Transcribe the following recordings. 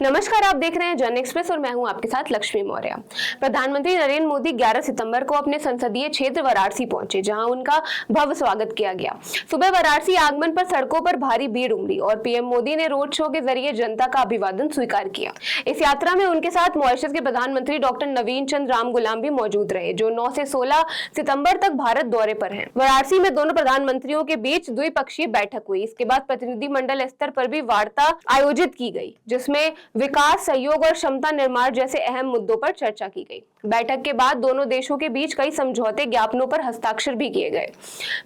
नमस्कार, आप देख रहे हैं जन एक्सप्रेस और मैं हूं आपके साथ लक्ष्मी मौर्य। प्रधानमंत्री नरेंद्र मोदी 11 सितंबर को अपने संसदीय क्षेत्र वाराणसी पहुंचे, जहां उनका भव्य स्वागत किया गया। सुबह वाराणसी आगमन पर सड़कों पर भारी भीड़ उमड़ी और पीएम मोदी ने रोड शो के जरिए जनता का अभिवादन स्वीकार किया। इस यात्रा में उनके साथ मॉरिशस के प्रधानमंत्री डॉक्टर नवीन चंद्र रामगुलाम भी मौजूद रहे, जो 9 से 16 सितंबर तक भारत दौरे पर हैं। वाराणसी में दोनों प्रधानमंत्रियों के बीच द्विपक्षीय बैठक हुई। इसके बाद प्रतिनिधिमंडल स्तर पर भी वार्ता आयोजित की गई, जिसमें विकास, सहयोग और क्षमता निर्माण जैसे अहम मुद्दों पर चर्चा की गई। बैठक के बाद दोनों देशों के बीच कई समझौते ज्ञापनों पर हस्ताक्षर भी किए गए।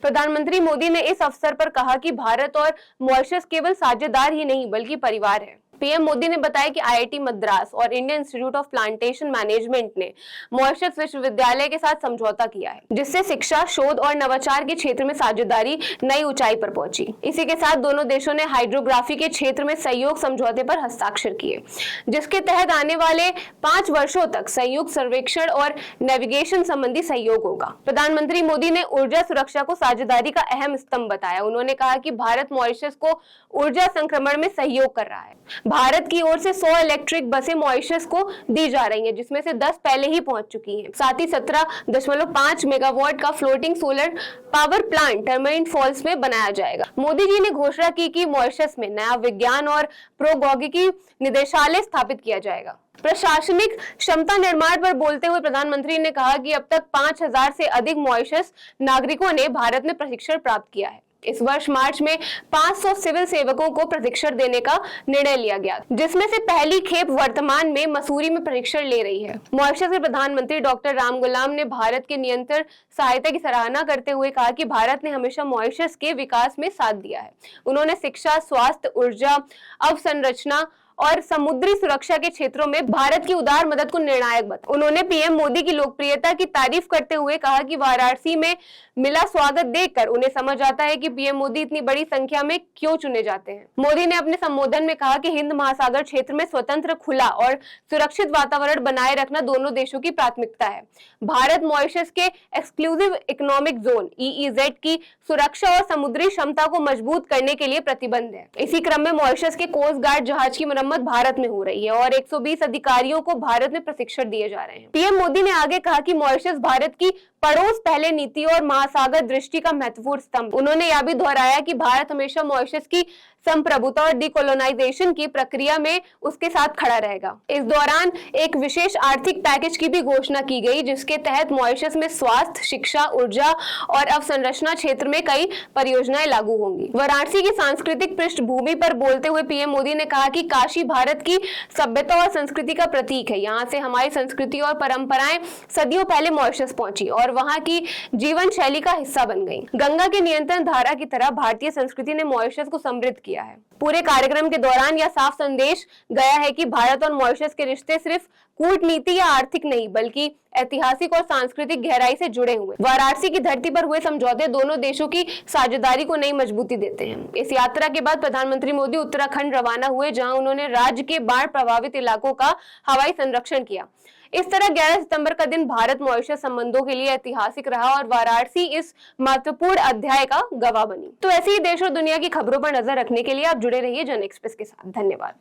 प्रधानमंत्री मोदी ने इस अवसर पर कहा कि भारत और मॉरिशस केवल साझेदार ही नहीं बल्कि परिवार है। पीएम मोदी ने बताया कि आईआईटी मद्रास और Indian institute of plantation management ने मॉरिशस विश्वविद्यालय के साथ समझौता किया है, जिससे शिक्षा, शोध और नवाचार के क्षेत्र में साझेदारी नई ऊंचाई पर पहुंची। इसी के साथ दोनों देशों ने हाइड्रोग्राफी के क्षेत्र में सहयोग समझौते पर हस्ताक्षर किए, जिसके तहत आने वाले 5 वर्षों तक संयुक्त सर्वेक्षण और नेविगेशन संबंधी सहयोग होगा। प्रधानमंत्री मोदी ने ऊर्जा सुरक्षा को साझेदारी का अहम स्तंभ बताया। उन्होंने कहा कि भारत मॉरिशस को ऊर्जा संक्रमण में सहयोग कर रहा है। भारत की ओर से 100 इलेक्ट्रिक बसें मॉरिशस को दी जा रही हैं, जिसमें से 10 पहले ही पहुंच चुकी हैं। साथ ही 17.5 मेगावाट का floating solar power plant turbine falls में बनाया जाएगा। मोदी जी ने घोषणा की कि मॉरिशस में नया विज्ञान और प्रौद्योगिकी निदेशालय स्थापित किया जाएगा। प्रशासनिक क्षमता निर्माण पर बोलते हुए प्रधानमंत्री ने कहा कि अब तक 5000 से अधिक मॉरिशस नागरिकों ने भारत में प्रशिक्षण प्राप्त किया है। इस वर्ष मार्च में 500 सिविल सेवकों को प्रशिक्षण देने का निर्णय लिया गया, जिसमें से पहली खेप वर्तमान में मसूरी में प्रशिक्षण ले रही है। मॉरिशस के प्रधानमंत्री डॉक्टर रामगुलाम ने भारत के निरंतर सहायता की सराहना करते हुए कहा कि भारत ने हमेशा मॉरिशस के विकास में साथ दिया है। उन्होंने शिक्षा, स्वास्थ्य, ऊर्जा, अवसंरचना और समुद्री सुरक्षा के क्षेत्रों में भारत की उदार मदद को निर्णायक बताया। उन्होंने पीएम मोदी की लोकप्रियता की तारीफ करते हुए कहा कि वाराणसी में मिला स्वागत देखकर उन्हें समझ आता है कि पीएम मोदी इतनी बड़ी संख्या में क्यों चुने जाते हैं। मोदी ने अपने संबोधन में कहा कि हिंद महासागर क्षेत्र में स्वतंत्र, खुला और सुरक्षित वातावरण बनाए रखना दोनों देशों की प्राथमिकता है। भारत मॉरिशस के एक्सक्लूसिव इकोनॉमिक जोन EEZ की सुरक्षा और समुद्री क्षमता को मजबूत करने के लिए प्रतिबद्ध है। इसी क्रम में मॉरिशस के कोस्ट गार्ड जहाज की मरम्मत भारत में हो रही है और 120 अधिकारियों को भारत में प्रशिक्षण दिए जा रहे हैं। पीएम मोदी ने आगे कहा कि मॉरिशस भारत की पड़ोस पहले नीति और महासागर दृष्टि का महत्वपूर्ण स्तंभ। उन्होंने यह भी दोहराया कि भारत हमेशा मॉरिशस की संप्रभुता और डिकोलोनाइजेशन की प्रक्रिया में उसके साथ खड़ा रहेगा। इस दौरान एक विशेष आर्थिक पैकेज की भी घोषणा की गई, जिसके तहत मॉरिशस में स्वास्थ्य, शिक्षा, ऊर्जा और अवसंरचना क्षेत्र में कई परियोजनाएं लागू होंगी। वाराणसी की सांस्कृतिक पृष्ठभूमि पर बोलते हुए पीएम मोदी ने कहा कि काशी भारत की सभ्यता और संस्कृति का प्रतीक है। यहाँ से हमारी संस्कृति और परंपराएं सदियों पहले मॉरिशस पहुंची और वहां की जीवन शैली का हिस्सा बन गई। गंगा की निरंतर धारा की तरह भारतीय संस्कृति ने मॉरिशस को समृद्ध किया है। पूरे कार्यक्रम के दौरान यह साफ संदेश गया है कि भारत और मॉरिशस के रिश्ते सिर्फ कूटनीति या आर्थिक नहीं बल्कि ऐतिहासिक और सांस्कृतिक गहराई से जुड़े हुए। वाराणसी की धरती पर हुए समझौते दोनों देशों की साझेदारी को नई मजबूती देते हैं। इस यात्रा के बाद प्रधानमंत्री मोदी उत्तराखंड रवाना हुए, जहां उन्होंने राज्य के बाढ़ प्रभावित इलाकों का हवाई संरक्षण किया। इस तरह 11 सितंबर का दिन भारत मॉरिशस संबंधों के लिए ऐतिहासिक रहा और वाराणसी इस महत्वपूर्ण अध्याय का गवाह बनी। तो ऐसी ही देश और दुनिया की खबरों पर नजर रखने के लिए आप जुड़े रहिए जन एक्सप्रेस के साथ। धन्यवाद।